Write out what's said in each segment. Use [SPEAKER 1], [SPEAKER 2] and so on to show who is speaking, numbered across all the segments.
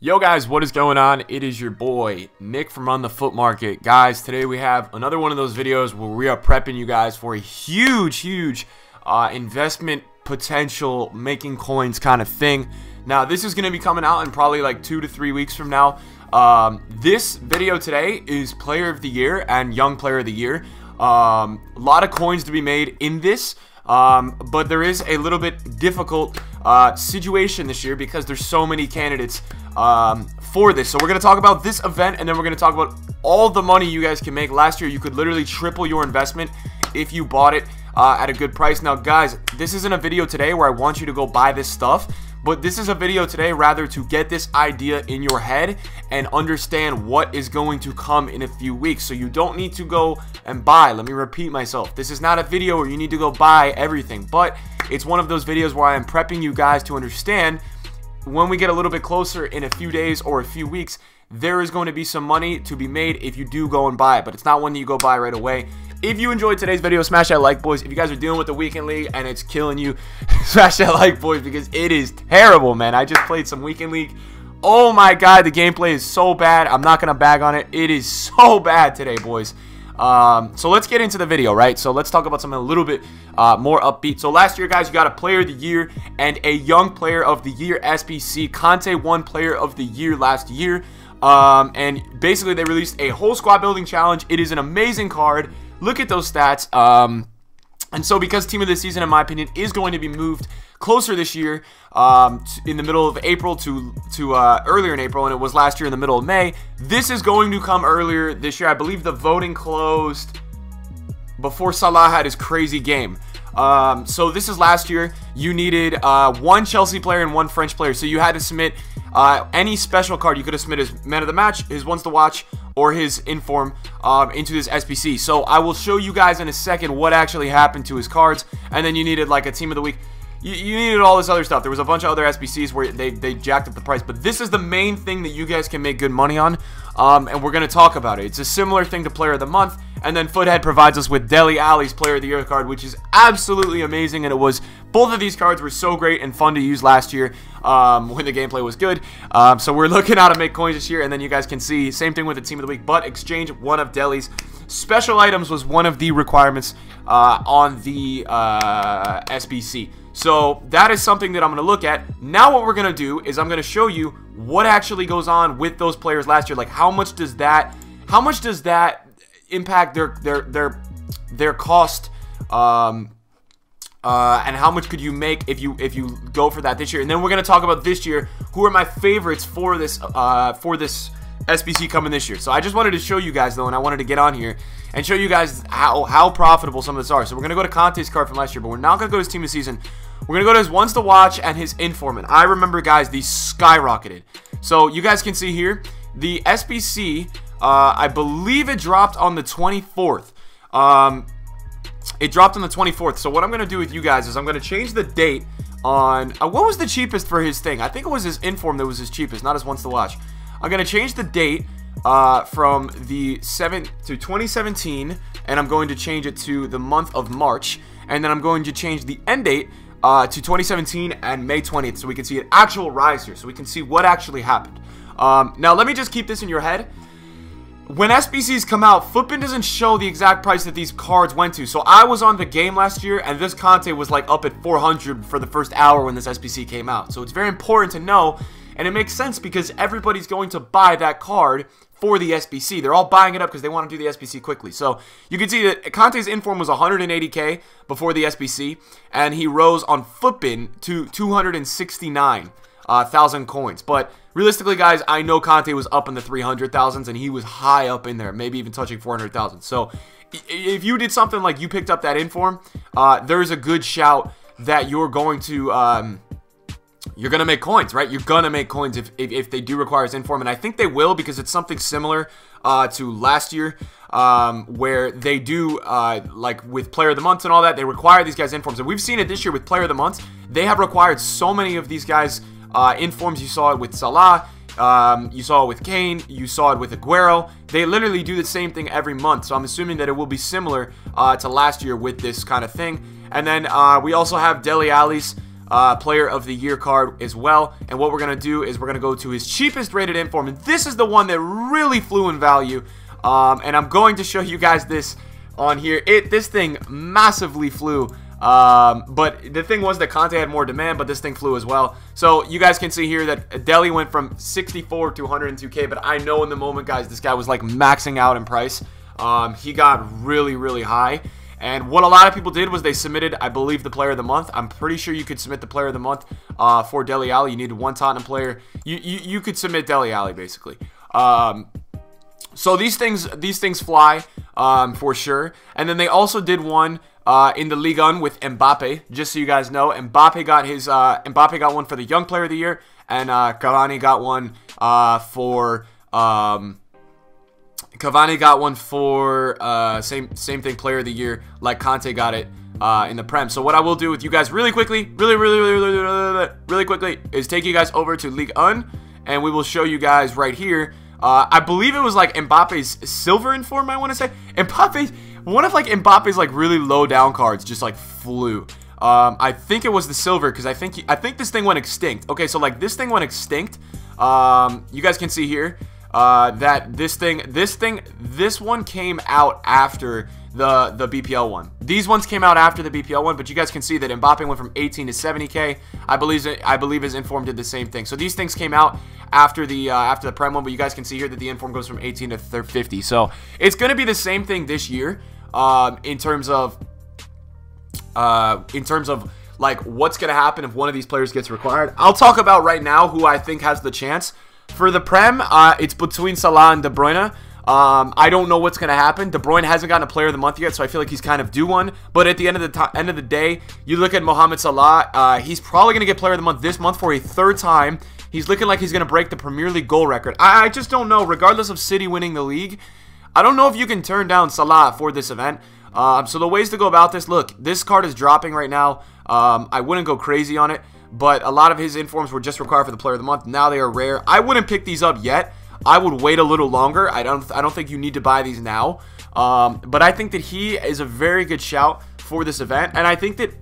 [SPEAKER 1] Yo guys, what is going on? It is your boy Nick from On the Foot Market. Guys, today we have another one of those videos where we are prepping you guys for a huge investment potential, making coins kind of thing. Now this is going to be coming out in probably like 2 to 3 weeks from now. This video today is Player of the Year and Young Player of the Year. A lot of coins to be made in this, but there is a little bit difficult situation this year because there's so many candidates for this. So we're going to talk about this event, and then we're going to talk about all the money you guys can make. Last year you could literally triple your investment if you bought it at a good price. Now guys, this isn't a video today where I want you to go buy this stuff, but this is a video today rather to get this idea in your head and understand what is going to come in a few weeks. So you don't need to go and buy. Let me repeat myself. This is not a video where you need to go buy everything, but it's one of those videos where I am prepping you guys to understand when we get a little bit closer in a few days or a few weeks, there is going to be some money to be made if you do go and buy it, but it's not one that you go buy right away. If you enjoyed today's video, smash that like, boys. If you guys are dealing with the weekend league and it's killing you, smash that like, boys, because it is terrible, man. I just played some weekend league. Oh my god, the gameplay is so bad. I'm not gonna bag on it. It is so bad today, boys. So let's get into the video, right? So let's talk about something a little bit more upbeat. So last year, guys, you got a Player of the Year and a Young Player of the Year SBC. Conte won Player of the Year last year, and basically they released a whole squad building challenge. It is an amazing card. Look at those stats. And so because Team of the Season, in my opinion, is going to be moved closer this year, in the middle of April to earlier in April, and it was last year in the middle of May, this is going to come earlier this year. I believe the voting closed before Salah had his crazy game. So this is last year. You needed one Chelsea player and one French player. So you had to submit any special card. You could have submitted his man of the match, his ones to watch, or his inform into this SBC. So I will show you guys in a second what actually happened to his cards. And then you needed like a team of the week. You needed all this other stuff. There was a bunch of other SBCs where they jacked up the price. But this is the main thing that you guys can make good money on. And we're going to talk about it. It's a similar thing to Player of the Month. And then Foothead provides us with Dele Alli's Player of the Year card, which is absolutely amazing. And it was, both of these cards were so great and fun to use last year when the gameplay was good. So we're looking how to make coins this year. And then you guys can see, same thing with the Team of the Week, but exchange one of Dele's special items was one of the requirements on the SBC. So that is something that I'm going to look at. Now what we're going to do is I'm going to show you what actually goes on with those players last year. Like how much does that impact their cost, and how much could you make if you go for that this year. And then we're going to talk about this year, who are my favorites for this SBC coming this year. So I just wanted to show you guys though, and I wanted to get on here and show you guys how profitable some of this are. So we're going to go to Conte's card from last year, but we're not going to go to his Team of the Season. We're going to go to his ones to watch and his informant. I remember, guys, these skyrocketed. So you guys can see here, the SBC, I believe it dropped on the 24th. It dropped on the 24th. So what I'm going to do with you guys is I'm going to change the date on, what was the cheapest for his thing? I think it was his inform that was his cheapest, not his ones to watch. I'm going to change the date from the 7th to 2017, and I'm going to change it to the month of March, and then I'm going to change the end date to 2017 and May 20th, so we can see an actual rise here, so we can see what actually happened. Now let me just keep this in your head. When SBCs come out, Footbin doesn't show the exact price that these cards went to. So I was on the game last year, and this Conte was like up at 400 for the first hour when this SBC came out. So it's very important to know, and it makes sense because everybody's going to buy that card for the SBC. They're all buying it up because they want to do the SBC quickly. So you can see that Conte's inform was 180k before the SBC, and he rose on Footbin to 269,000 coins. But realistically, guys, I know Conte was up in the 300,000s, and he was high up in there, maybe even touching 400,000. So if you did something like you picked up that inform, there's a good shout that you're going to make coins, right? You're gonna make coins if they do require his inform, and I think they will, because it's something similar to last year, where they do like with Player of the Month and all that, they require these guys informs, and we've seen it this year with Player of the Month. They have required so many of these guys informs. You saw it with Salah, you saw it with Kane, you saw it with Aguero. They literally do the same thing every month, so I'm assuming that it will be similar to last year with this kind of thing. And then we also have Dele Alli's Player of the Year card as well. And what we're going to do is we're going to go to his cheapest rated inform. And this is the one that really flew in value. And I'm going to show you guys this on here. This thing massively flew. But the thing was that Conte had more demand, but this thing flew as well. So you guys can see here that Dele went from 64 to 102K, but I know in the moment, guys, this guy was like maxing out in price. He got really, really high. And what a lot of people did was they submitted, I believe, the player of the month. I'm pretty sure you could submit the player of the month for Dele Alli. You needed one Tottenham player. You could submit Dele Alli, basically. So these things fly for sure. And then they also did one in the Ligue 1 with Mbappe. Just so you guys know, Mbappe got one for the Young Player of the Year, and Cavani got one for same thing, Player of the Year, like Conte got it in the Prem. So what I will do with you guys really quickly, really quickly, is take you guys over to Ligue 1, and we will show you guys right here. I believe it was like Mbappe's silver inform, I want to say. One of like Mbappe's like really low down cards just like flew. I think it was the silver, because I think this thing went extinct. Okay, so like this thing went extinct. You guys can see here that this one came out after the BPL one. These ones came out after the BPL one, but you guys can see that Mbappe went from 18 to 70K. I believe his inform did the same thing. So these things came out after the Prem one, but you guys can see here that the inform goes from 18 to 50. So it's going to be the same thing this year in terms of like what's going to happen if one of these players gets required. I'll talk about right now who I think has the chance. For the Prem, it's between Salah and De Bruyne. I don't know what's going to happen. De Bruyne hasn't gotten a Player of the Month yet, so I feel like he's kind of due one. But at the end of the day, you look at Mohamed Salah. He's probably going to get Player of the Month this month for a third time. He's looking like he's going to break the Premier League goal record. I just don't know. Regardless of City winning the league, I don't know if you can turn down Salah for this event. So the ways to go about this, look, this card is dropping right now. I wouldn't go crazy on it, but a lot of his informs were just required for the Player of the Month. Now they are rare. I wouldn't pick these up yet. I would wait a little longer. I don't think you need to buy these now. But I think that he is a very good shout for this event, and I think that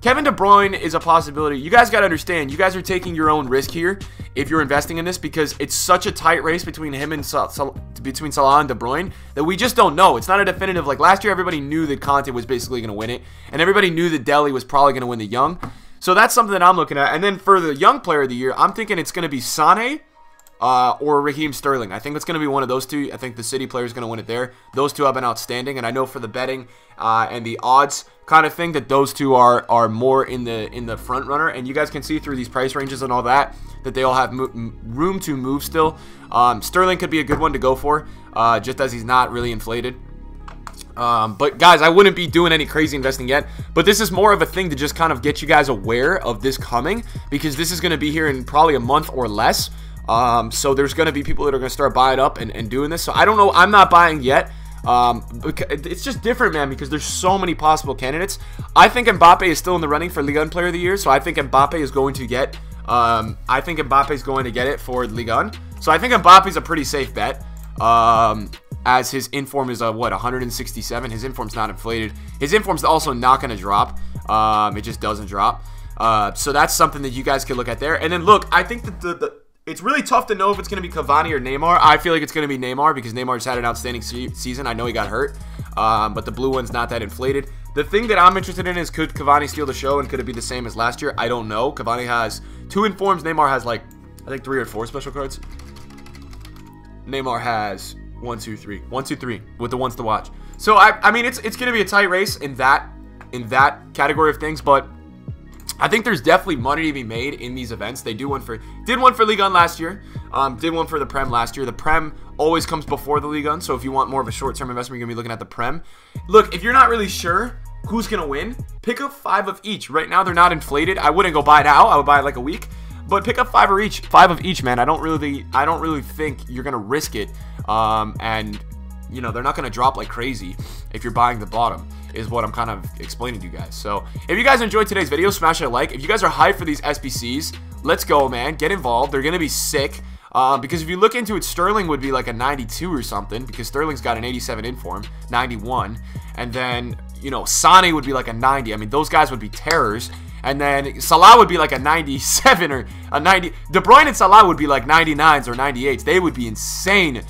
[SPEAKER 1] Kevin De Bruyne is a possibility. You guys got to understand, you guys are taking your own risk here if you're investing in this, because it's such a tight race between him and Salah and De Bruyne that we just don't know. It's not a definitive. Like last year, everybody knew that Conte was basically going to win it, and everybody knew that Dele was probably going to win the Young. So that's something that I'm looking at. And then for the Young Player of the Year, I'm thinking it's going to be Sané or Raheem Sterling. I think it's going to be one of those two. I think the City player is going to win it there. Those two have been outstanding, and I know for the betting and the odds kind of thing that those two are more in the front runner. And you guys can see through these price ranges and all that they all have room to move still. Sterling could be a good one to go for, just as he's not really inflated. But guys, I wouldn't be doing any crazy investing yet, but this is more of a thing to just kind of get you guys aware of this coming, because this is going to be here in probably a month or less. So there's going to be people that are going to start buying up and doing this. So I don't know. I'm not buying yet. It's just different, man, because there's so many possible candidates. I think Mbappe is still in the running for Ligue 1 Player of the Year, so I think Mbappe is going to get it for Ligue 1. So I think Mbappe is a pretty safe bet. As his inform is what, 167. His inform's not inflated. His inform's also not going to drop. It just doesn't drop. So that's something that you guys can look at there. And then look, I think that it's really tough to know if it's going to be Cavani or Neymar. I feel like it's going to be Neymar because Neymar's had an outstanding season. I know he got hurt, but the blue one's not that inflated. The thing that I'm interested in is, could Cavani steal the show, and could it be the same as last year? I don't know. Cavani has 2 informs. Neymar has like, I think 3 or 4 special cards. Neymar has 1, 2, 3. 1, 2, 3 with the ones to watch. So I mean, it's going to be a tight race in that category of things, but I think there's definitely money to be made in these events. They did one for Ligue 1 last year. Did one for the Prem last year. The Prem always comes before the Ligue 1, so if you want more of a short-term investment, you're going to be looking at the Prem. Look, if you're not really sure who's going to win, pick up 5 of each. Right now, they're not inflated. I wouldn't go buy it now. I would buy it like a week. But pick up 5 of each, man. I don't really think you're going to risk it. And, you know, they're not going to drop like crazy if you're buying the bottom, is what I'm kind of explaining to you guys. So if you guys enjoyed today's video, smash a like. If you guys are hyped for these SBCs, let's go, man. Get involved. They're going to be sick. Because if you look into it, Sterling would be like a 92 or something, because Sterling's got an 87 inform, 91. And then, you know, Sané would be like a 90. I mean, those guys would be terrors. And then Salah would be like a 97 or a 90. De Bruyne and Salah would be like 99s or 98s. They would be insane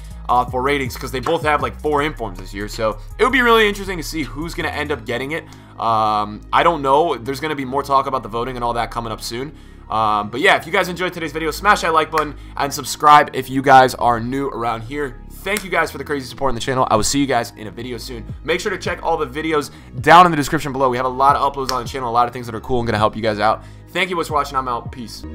[SPEAKER 1] for ratings because they both have like 4 informs this year. So it would be really interesting to see who's going to end up getting it. I don't know. There's going to be more talk about the voting and all that coming up soon. But yeah, if you guys enjoyed today's video, smash that like button and subscribe if you guys are new around here. Thank you guys for the crazy support on the channel. I will see you guys in a video soon. Make sure to check all the videos down in the description below. We have a lot of uploads on the channel, a lot of things that are cool and going to help you guys out. Thank you for watching. I'm out. Peace.